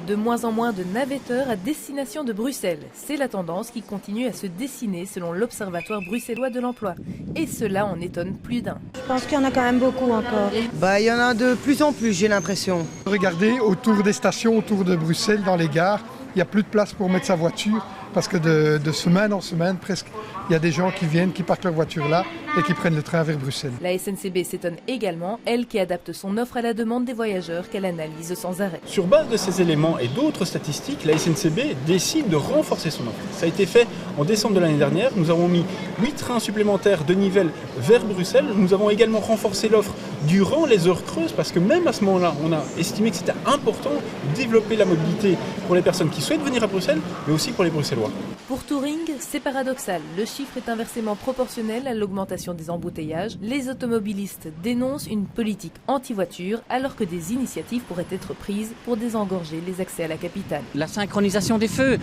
De moins en moins de navetteurs à destination de Bruxelles. C'est la tendance qui continue à se dessiner selon l'Observatoire bruxellois de l'emploi. Et cela en étonne plus d'un. Je pense qu'il y en a quand même beaucoup encore. Il y en a de plus en plus, j'ai l'impression. Regardez autour des stations, autour de Bruxelles, dans les gares, il n'y a plus de place pour mettre sa voiture parce que de semaine en semaine, presque, il y a des gens qui viennent, qui parquent leur voiture là et qui prennent le train vers Bruxelles. La SNCB s'étonne également, elle qui adapte son offre à la demande des voyageurs qu'elle analyse sans arrêt. Sur base de ces éléments et d'autres statistiques, la SNCB décide de renforcer son offre. Ça a été fait en décembre de l'année dernière. Nous avons mis 8 trains supplémentaires de Nivelles vers Bruxelles. Nous avons également renforcé l'offre durant les heures creuses parce que même à ce moment-là, on a estimé que c'était important de développer la mobilité pour les personnes qui souhaitent venir à Bruxelles, mais aussi pour les Bruxellois. Pour Touring, c'est paradoxal. Le chiffre est inversement proportionnel à l'augmentation des embouteillages. Les automobilistes dénoncent une politique anti-voiture alors que des initiatives pourraient être prises pour désengorger les accès à la capitale. La synchronisation des feux,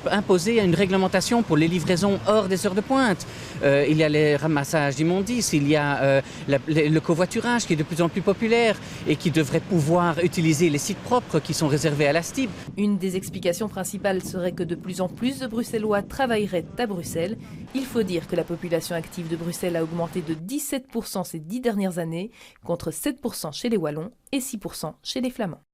imposer une réglementation pour les livraisons hors des heures de pointe. Il y a les ramassages d'immondices, il y a le covoiturage qui est de plus en plus populaire et qui devrait pouvoir utiliser les sites propres qui sont réservés à la STIB. Une des explications principales serait que de plus en plus de Bruxellois travailleraient à Bruxelles. Il faut dire que la population active de Bruxelles a augmenté de 17% ces 10 dernières années, contre 7% chez les Wallons et 6% chez les Flamands.